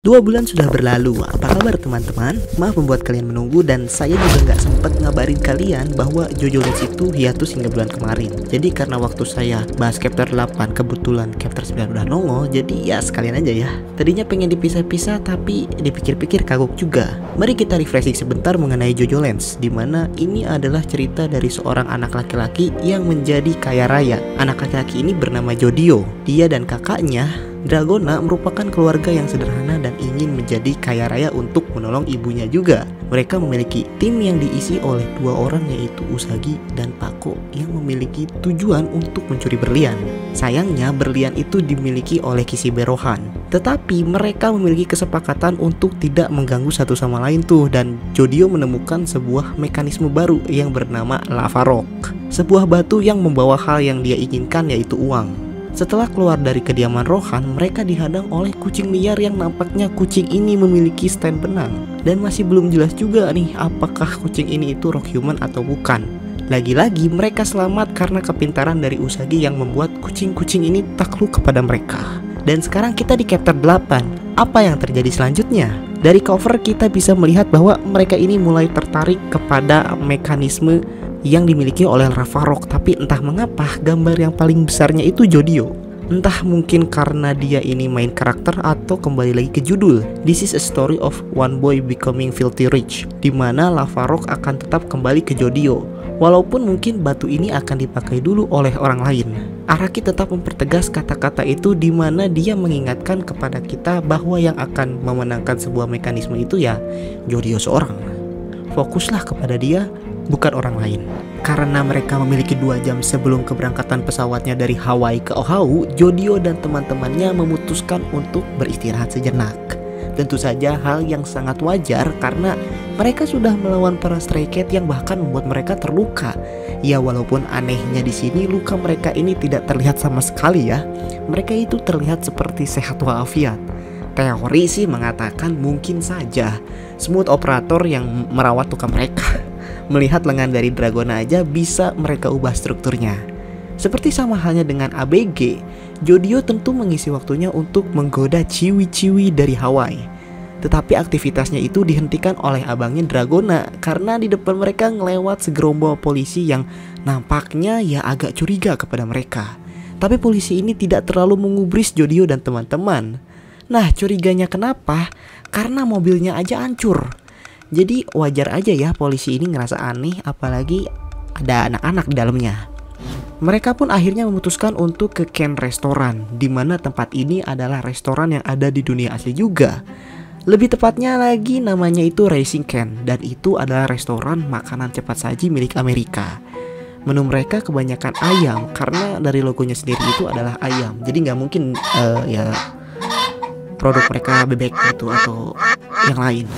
2 bulan sudah berlalu, apa kabar teman-teman? Maaf membuat kalian menunggu dan saya juga nggak sempat ngabarin kalian bahwa JoJo Let's itu hiatus hingga bulan kemarin. Jadi karena waktu saya bahas chapter 8 kebetulan chapter 9 udah nongol, jadi ya sekalian aja ya. Tadinya pengen dipisah-pisah tapi dipikir-pikir kagok juga. Mari kita refreshing sebentar mengenai JoJo Let's, dimana ini adalah cerita dari seorang anak laki-laki yang menjadi kaya raya. Anak laki-laki ini bernama Jodio. Dia dan kakaknya Dragona merupakan keluarga yang sederhana dan ingin menjadi kaya raya untuk menolong ibunya juga. Mereka memiliki tim yang diisi oleh 2 orang, yaitu Usagi dan Pako, yang memiliki tujuan untuk mencuri berlian. Sayangnya berlian itu dimiliki oleh Kishibe Rohan. Tetapi mereka memiliki kesepakatan untuk tidak mengganggu satu sama lain tuh, dan Jodio menemukan sebuah mekanisme baru yang bernama Lava Rock. Sebuah batu yang membawa hal yang dia inginkan, yaitu uang. Setelah keluar dari kediaman Rohan, mereka dihadang oleh kucing liar yang nampaknya kucing ini memiliki stand benang. Dan masih belum jelas juga nih apakah kucing ini itu rock human atau bukan. Lagi-lagi mereka selamat karena kepintaran dari Usagi yang membuat kucing-kucing ini takluk kepada mereka. Dan sekarang kita di chapter 8. Apa yang terjadi selanjutnya? Dari cover kita bisa melihat bahwa mereka ini mulai tertarik kepada mekanisme yang dimiliki oleh Lava Rock, tapi entah mengapa gambar yang paling besarnya itu Jodio. Entah mungkin karena dia ini main karakter atau kembali lagi ke judul This is a story of one boy becoming filthy rich, dimana Lava Rock akan tetap kembali ke Jodio. Walaupun mungkin batu ini akan dipakai dulu oleh orang lain. Araki tetap mempertegas kata-kata itu, dimana dia mengingatkan kepada kita bahwa yang akan memenangkan sebuah mekanisme itu ya Jodio seorang. Fokuslah kepada dia, bukan orang lain. Karena mereka memiliki 2 jam sebelum keberangkatan pesawatnya dari Hawaii ke Oahu, Jodio dan teman-temannya memutuskan untuk beristirahat sejenak. Tentu saja hal yang sangat wajar karena mereka sudah melawan para Stray Cat yang bahkan membuat mereka terluka. Ya, walaupun anehnya di sini luka mereka ini tidak terlihat sama sekali ya. Mereka itu terlihat seperti sehat walafiat. Teori sih mengatakan mungkin saja smooth operator yang merawat luka mereka. Melihat lengan dari Dragona aja bisa mereka ubah strukturnya. Seperti sama halnya dengan ABG, Jodio tentu mengisi waktunya untuk menggoda ciwi-ciwi dari Hawaii. Tetapi aktivitasnya itu dihentikan oleh abangnya Dragona karena di depan mereka ngelewat segerombol polisi yang nampaknya ya agak curiga kepada mereka. Tapi polisi ini tidak terlalu mengubris Jodio dan teman-teman. Nah, curiganya kenapa? Karena mobilnya aja hancur. Jadi wajar aja ya polisi ini ngerasa aneh, apalagi ada anak-anak di dalamnya. Mereka pun akhirnya memutuskan untuk ke Ken Restoran, dimana tempat ini adalah restoran yang ada di dunia asli juga. Lebih tepatnya lagi namanya itu Racing Ken, dan itu adalah restoran makanan cepat saji milik Amerika. Menu mereka kebanyakan ayam, karena dari logonya sendiri itu adalah ayam. Jadi nggak mungkin ya produk mereka bebek gitu atau yang lain.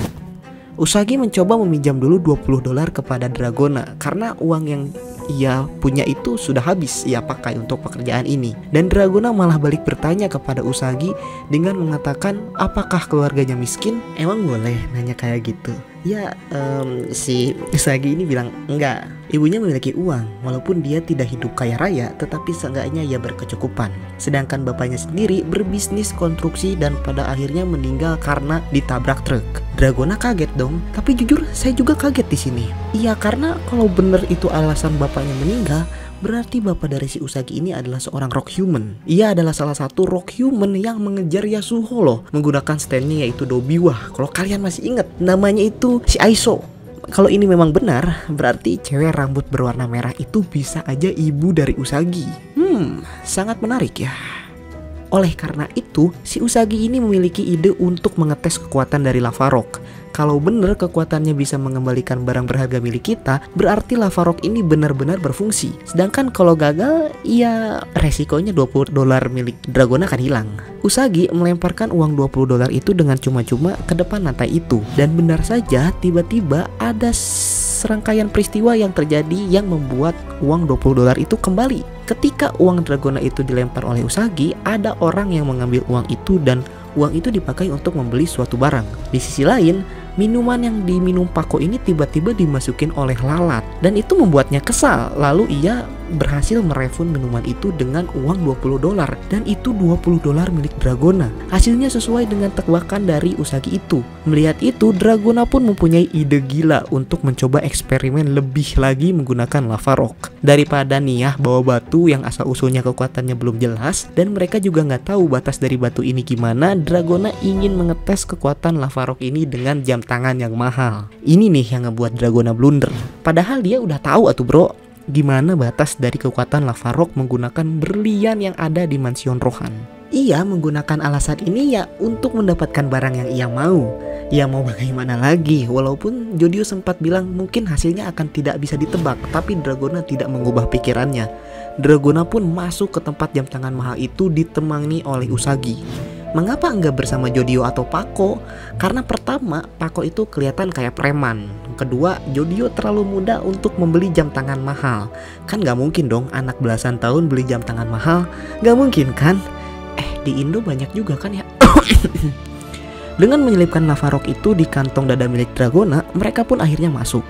Usagi mencoba meminjam dulu $20 kepada Dragona karena uang yang ia punya itu sudah habis ia pakai untuk pekerjaan ini. Dan Dragona malah balik bertanya kepada Usagi dengan mengatakan apakah keluarganya miskin? Emang boleh nanya kayak gitu? Ya si Usagi ini bilang enggak, ibunya memiliki uang. Walaupun dia tidak hidup kaya raya, tetapi seenggaknya ia berkecukupan. Sedangkan bapaknya sendiri berbisnis konstruksi dan pada akhirnya meninggal karena ditabrak truk. Dragona kaget dong, tapi jujur saya juga kaget di sini. Iya, karena kalau bener itu alasan bapaknya meninggal, berarti bapak dari si Usagi ini adalah seorang rock human. Ia adalah salah satu rock human yang mengejar Yasuho loh, menggunakan standnya yaitu Dobiwa. Kalau kalian masih ingat, namanya itu si Aiso. Kalau ini memang benar, berarti cewek rambut berwarna merah itu bisa aja ibu dari Usagi. Sangat menarik ya. Oleh karena itu, si Usagi ini memiliki ide untuk mengetes kekuatan dari Lava Rock. Kalau benar kekuatannya bisa mengembalikan barang berharga milik kita, berarti Lava Rock ini benar-benar berfungsi. Sedangkan kalau gagal, ya resikonya $20 milik Dragona akan hilang. Usagi melemparkan uang $20 itu dengan cuma-cuma ke depan lantai itu. Dan benar saja, tiba-tiba ada serangkaian peristiwa yang terjadi yang membuat uang $20 itu kembali. Ketika uang Dragona itu dilempar oleh Usagi, ada orang yang mengambil uang itu dan uang itu dipakai untuk membeli suatu barang. Di sisi lain, minuman yang diminum Pako ini tiba-tiba dimasukin oleh lalat dan itu membuatnya kesal. Lalu ia berhasil merefund minuman itu dengan uang $20, dan itu $20 milik Dragona. Hasilnya sesuai dengan tebakan dari Usagi itu. Melihat itu, Dragona pun mempunyai ide gila untuk mencoba eksperimen lebih lagi menggunakan lava rock. Daripada nih ya bawa batu yang asal usulnya kekuatannya belum jelas dan mereka juga nggak tahu batas dari batu ini gimana, Dragona ingin mengetes kekuatan lava rock ini dengan jam tangan yang mahal. Ini nih yang ngebuat Dragona blunder. Padahal dia udah tahu atuh bro, gimana batas dari kekuatan lava rock menggunakan berlian yang ada di mansion Rohan. Ia menggunakan alasan ini ya untuk mendapatkan barang yang ia mau. Ya mau bagaimana lagi, walaupun Jodio sempat bilang mungkin hasilnya akan tidak bisa ditebak, tapi Dragona tidak mengubah pikirannya. Dragona pun masuk ke tempat jam tangan mahal itu ditemani oleh Usagi. Mengapa enggak bersama Jodio atau Pako? Karena pertama, Pako itu kelihatan kayak preman. Kedua, Jodio terlalu muda untuk membeli jam tangan mahal. Kan gak mungkin dong anak belasan tahun beli jam tangan mahal. Gak mungkin kan? Di Indo banyak juga kan ya. Dengan menyelipkan lava rock itu di kantong dada milik Dragona, mereka pun akhirnya masuk.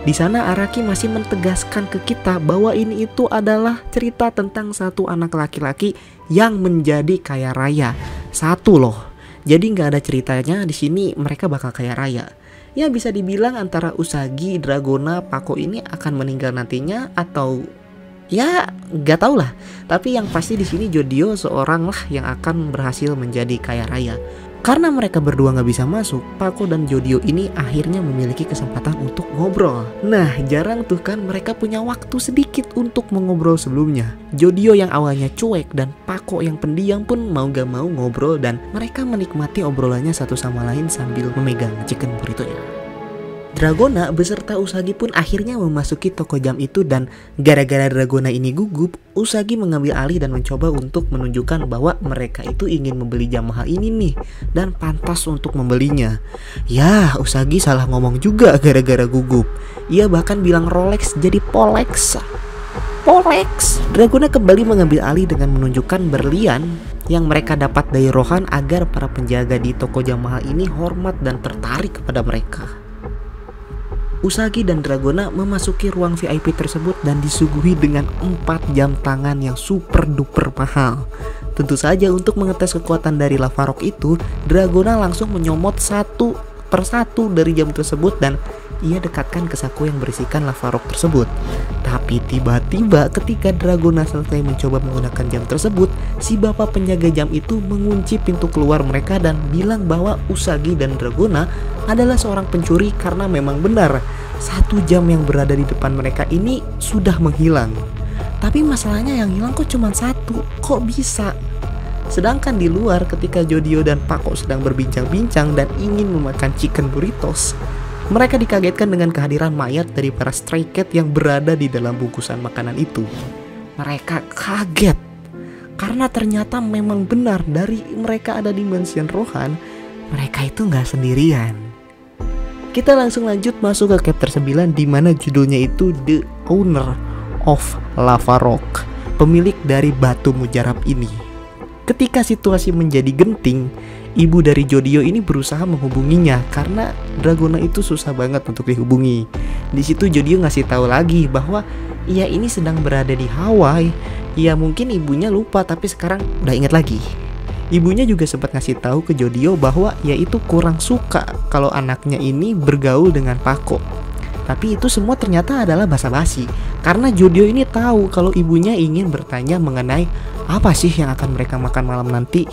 Di sana Araki masih mentegaskan ke kita bahwa ini itu adalah cerita tentang satu anak laki-laki yang menjadi kaya raya. Satu loh. Jadi nggak ada ceritanya di sini mereka bakal kaya raya. Ya bisa dibilang antara Usagi, Dragona, Pako ini akan meninggal nantinya atau ya nggak tau lah. Tapi yang pasti di sini Jodio seorang lah yang akan berhasil menjadi kaya raya. Karena mereka berdua nggak bisa masuk, Pako dan Jodio ini akhirnya memiliki kesempatan untuk ngobrol. Nah, jarang tuh kan mereka punya waktu sedikit untuk mengobrol sebelumnya. Jodio yang awalnya cuek dan Pako yang pendiam pun mau gak mau ngobrol dan mereka menikmati obrolannya satu sama lain sambil memegang chicken burrito ya. Dragona beserta Usagi pun akhirnya memasuki toko jam itu dan gara-gara Dragona ini gugup, Usagi mengambil alih dan mencoba untuk menunjukkan bahwa mereka itu ingin membeli jam mahal ini nih dan pantas untuk membelinya. Ya, Usagi salah ngomong juga gara-gara gugup. Ia bahkan bilang Rolex jadi Polex. Dragona kembali mengambil alih dengan menunjukkan berlian yang mereka dapat dari Rohan agar para penjaga di toko jam mahal ini hormat dan tertarik kepada mereka. Usagi dan Dragona memasuki ruang VIP tersebut dan disuguhi dengan 4 jam tangan yang super duper mahal. Tentu saja untuk mengetes kekuatan dari lava rock itu, Dragona langsung menyomot satu persatu dari jam tersebut dan ia dekatkan ke saku yang berisikan lava rock tersebut. Tapi tiba-tiba ketika Dragona selesai mencoba menggunakan jam tersebut, si bapak penjaga jam itu mengunci pintu keluar mereka dan bilang bahwa Usagi dan Dragona adalah seorang pencuri karena memang benar 1 jam yang berada di depan mereka ini sudah menghilang. Tapi masalahnya yang hilang kok cuma 1, kok bisa? Sedangkan di luar ketika Jodio dan Pako sedang berbincang-bincang dan ingin memakan chicken burritos, mereka dikagetkan dengan kehadiran mayat dari para stray cat yang berada di dalam bungkusan makanan itu. Mereka kaget karena ternyata memang benar dari mereka ada di mansion Rohan, mereka itu nggak sendirian. Kita langsung lanjut masuk ke chapter 9 di mana judulnya itu The Owner of Lava Rock, pemilik dari batu mujarab ini. Ketika situasi menjadi genting, ibu dari Jodio ini berusaha menghubunginya karena Dragona itu susah banget untuk dihubungi. Di situ Jodio ngasih tahu lagi bahwa ia ini sedang berada di Hawaii. Ya mungkin ibunya lupa tapi sekarang udah ingat lagi. Ibunya juga sempat ngasih tahu ke Jodio bahwa ia itu kurang suka kalau anaknya ini bergaul dengan Pako. Tapi itu semua ternyata adalah basa-basi karena Jodio ini tahu kalau ibunya ingin bertanya mengenai apa sih yang akan mereka makan malam nanti.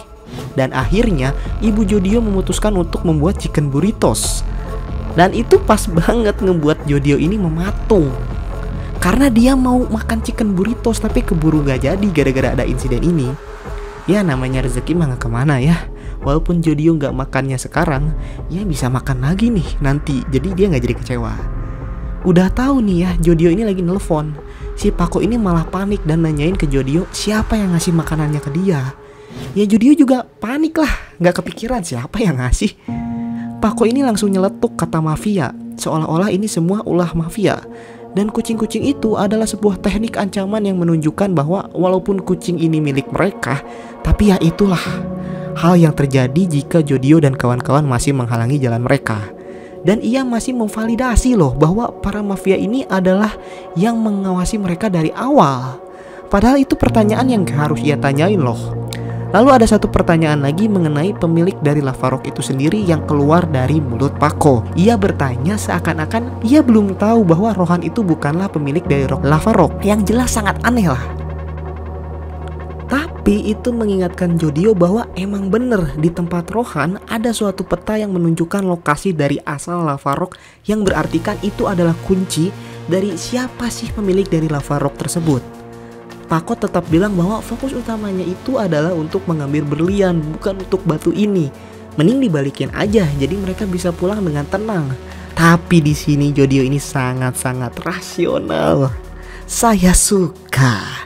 Dan akhirnya ibu Jodio memutuskan untuk membuat chicken burritos. Dan itu pas banget ngebuat Jodio ini mematung karena dia mau makan chicken burritos tapi keburu gak jadi gara-gara ada insiden ini. Ya namanya rezeki mah gak kemana ya. Walaupun Jodio gak makannya sekarang, ya bisa makan lagi nih nanti. Jadi dia gak jadi kecewa. Udah tahu nih ya, Jodio ini lagi nelpon. Si Pako ini malah panik dan nanyain ke Jodio siapa yang ngasih makanannya ke dia. Ya Jodio juga panik lah, gak kepikiran siapa yang ngasih. Pako ini langsung nyeletuk kata mafia, seolah-olah ini semua ulah mafia. Dan kucing-kucing itu adalah sebuah teknik ancaman yang menunjukkan bahwa walaupun kucing ini milik mereka, tapi ya itulah hal yang terjadi jika Jodio dan kawan-kawan masih menghalangi jalan mereka. Dan ia masih memvalidasi loh bahwa para mafia ini adalah yang mengawasi mereka dari awal. Padahal itu pertanyaan yang harus ia tanyain loh. Lalu ada satu pertanyaan lagi mengenai pemilik dari Lavarok itu sendiri yang keluar dari mulut Paco. Ia bertanya seakan-akan ia belum tahu bahwa Rohan itu bukanlah pemilik dari Lavarok. Yang jelas sangat aneh lah. Tapi itu mengingatkan Jodio bahwa emang bener di tempat Rohan ada suatu peta yang menunjukkan lokasi dari asal Lavarok, yang berartikan itu adalah kunci dari siapa sih pemilik dari Lavarok tersebut. Paco tetap bilang bahwa fokus utamanya itu adalah untuk mengambil berlian, bukan untuk batu ini. Mending dibalikin aja, jadi mereka bisa pulang dengan tenang. Tapi di sini Jodio ini sangat-sangat rasional. Saya suka.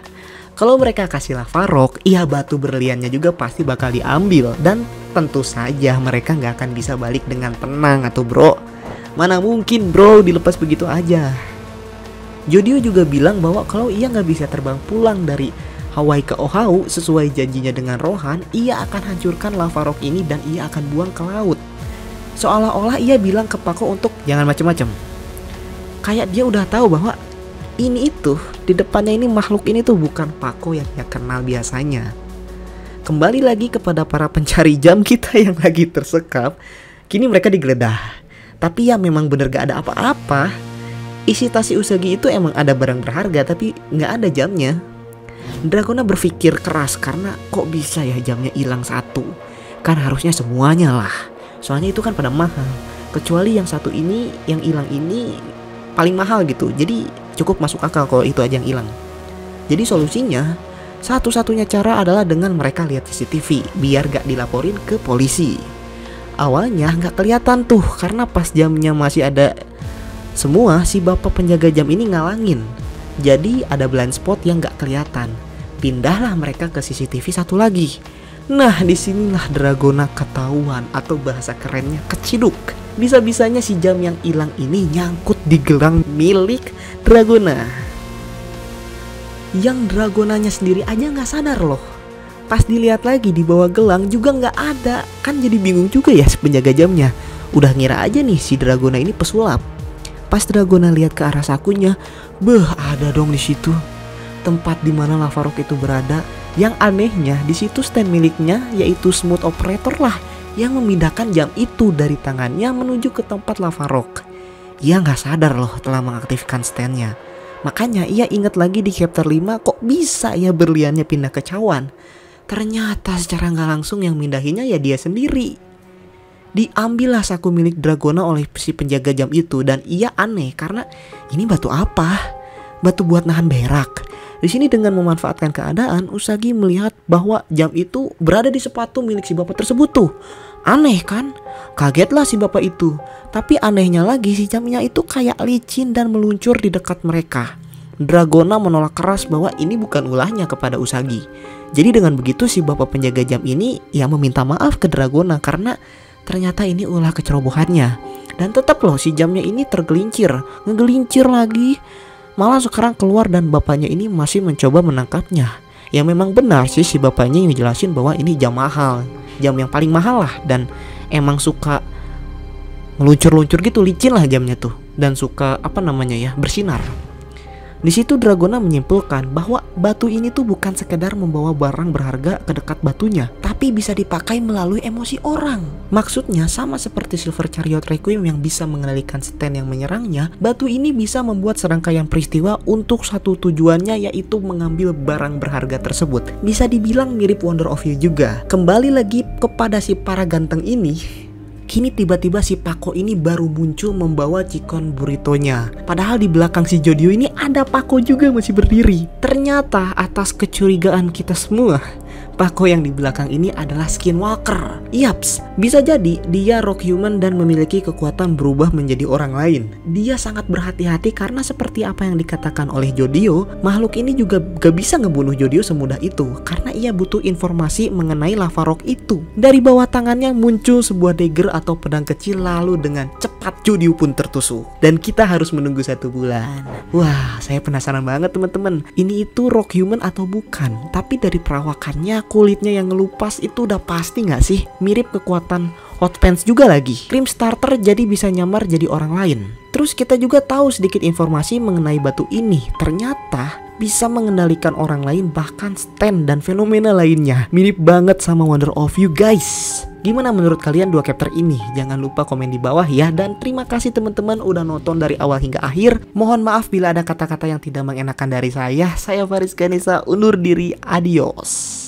Kalau mereka kasih Lavarok, ya batu berliannya juga pasti bakal diambil. Dan tentu saja mereka nggak akan bisa balik dengan tenang atau bro. Mana mungkin bro dilepas begitu aja. Jodio juga bilang bahwa kalau ia nggak bisa terbang pulang dari Hawaii ke Oahu sesuai janjinya dengan Rohan, ia akan hancurkan Lavarok ini dan ia akan buang ke laut. Seolah-olah ia bilang ke Paco untuk jangan macem-macem. Kayak dia udah tahu bahwa ini itu di depannya ini makhluk ini tuh bukan Paco yang dia kenal biasanya. Kembali lagi kepada para pencari jam kita yang lagi tersekap. Kini mereka digeledah. Tapi ya memang bener gak ada apa-apa. Isi tas si Usagi itu emang ada barang berharga tapi nggak ada jamnya. Dragona berpikir keras karena kok bisa ya jamnya hilang satu. Kan harusnya semuanya lah. Soalnya itu kan pada mahal. Kecuali yang satu ini, yang hilang ini paling mahal gitu. Jadi cukup masuk akal kalau itu aja yang hilang. Jadi solusinya satu-satunya cara adalah dengan mereka lihat CCTV biar gak dilaporin ke polisi. Awalnya nggak kelihatan tuh karena pas jamnya masih ada semua, si bapak penjaga jam ini ngalangin. Jadi ada blind spot yang gak kelihatan. Pindahlah mereka ke CCTV satu lagi. Nah disinilah Dragona ketahuan, atau bahasa kerennya keciduk. Bisa-bisanya si jam yang hilang ini nyangkut di gelang milik Dragona. Yang Dragonanya sendiri aja gak sadar loh. Pas dilihat lagi di bawah gelang juga gak ada. Kan jadi bingung juga ya si penjaga jamnya. Udah ngira aja nih si Dragona ini pesulap. Pas Dragona lihat ke arah sakunya, ada dong di situ tempat di mana Lavarok itu berada. Yang anehnya di situ stand miliknya, yaitu Smooth Operator lah yang memindahkan jam itu dari tangannya menuju ke tempat Lavarok. Ia nggak sadar loh telah mengaktifkan standnya. Makanya ia ingat lagi di chapter 5 kok bisa ya berliannya pindah ke cawan. Ternyata secara nggak langsung yang mindahinnya ya dia sendiri. Diambillah saku milik Dragona oleh si penjaga jam itu dan ia aneh karena ini batu apa? Batu buat nahan berak. Di sini dengan memanfaatkan keadaan, Usagi melihat bahwa jam itu berada di sepatu milik si bapak tersebut tuh. Aneh kan? Kagetlah si bapak itu. Tapi anehnya lagi si jamnya itu kayak licin dan meluncur di dekat mereka. Dragona menolak keras bahwa ini bukan ulahnya kepada Usagi. Jadi dengan begitu si bapak penjaga jam ini yang meminta maaf ke Dragona karena ternyata ini ulah kecerobohannya. Dan tetap loh si jamnya ini tergelincir, ngegelincir lagi. Malah sekarang keluar dan bapaknya ini masih mencoba menangkapnya. Ya memang benar sih si bapaknya yang ngejelasin bahwa ini jam mahal, jam yang paling mahal lah. Dan emang suka meluncur-luncur gitu, licin lah jamnya tuh. Dan suka bersinar. Di situ Dragona menyimpulkan bahwa batu ini tuh bukan sekedar membawa barang berharga ke dekat batunya, tapi bisa dipakai melalui emosi orang. Maksudnya sama seperti Silver Chariot Requiem yang bisa mengendalikan stand yang menyerangnya, batu ini bisa membuat serangkaian peristiwa untuk satu tujuannya, yaitu mengambil barang berharga tersebut. Bisa dibilang mirip Wonder of You juga. Kembali lagi kepada si para ganteng ini. Kini tiba-tiba si Paco ini baru muncul membawa chicken burritonya. Padahal di belakang si Jodio ini ada Paco juga masih berdiri. Ternyata atas kecurigaan kita semua, Paco yang di belakang ini adalah Skinwalker. Yaps, bisa jadi dia rock human dan memiliki kekuatan berubah menjadi orang lain. Dia sangat berhati-hati karena seperti apa yang dikatakan oleh Jodio, makhluk ini juga gak bisa ngebunuh Jodio semudah itu karena ia butuh informasi mengenai Lavarok itu. Dari bawah tangannya muncul sebuah dagger atau pedang kecil, lalu dengan cepat Jodio pun tertusuk. Dan kita harus menunggu 1 bulan. Wah, saya penasaran banget teman-teman. Ini itu rock human atau bukan? Tapi dari perawakannya kulitnya yang ngelupas itu udah pasti nggak sih? Mirip kekuatan Hot Pants juga lagi. Krim starter jadi bisa nyamar jadi orang lain. Terus kita juga tahu sedikit informasi mengenai batu ini. Ternyata bisa mengendalikan orang lain, bahkan stand dan fenomena lainnya. Mirip banget sama Wonder of You guys. Gimana menurut kalian dua chapter ini? Jangan lupa komen di bawah ya. Dan terima kasih teman-teman udah nonton dari awal hingga akhir. Mohon maaf bila ada kata-kata yang tidak mengenakan dari saya. Saya Faris Ganesha undur diri. Adios.